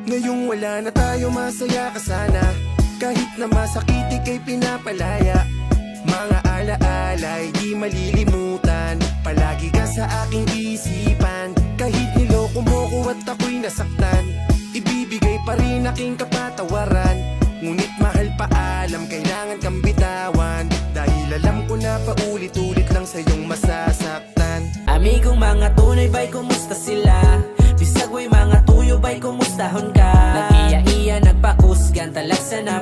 Ngayong wala na tayo, masaya ka sana. Kahit na masakit ika'y pinapalaya. Mga alaala'y di malilimutan. Palagi ka sa aking isipan. Kahit niloko mo ko at ako'y nasaktan, ibibigay pa rin aking kapatawaran. Ngunit mahal paalam, kailangan kang bitawan. Dahil alam ko na paulit-ulit lang sa'yong masasaktan. Amigong mga tunay ba'y kumusta sila? Bisag way mga tuyo ba'y kumustahon ka? Nag-iya-iya, nagpakusgan, talagsa na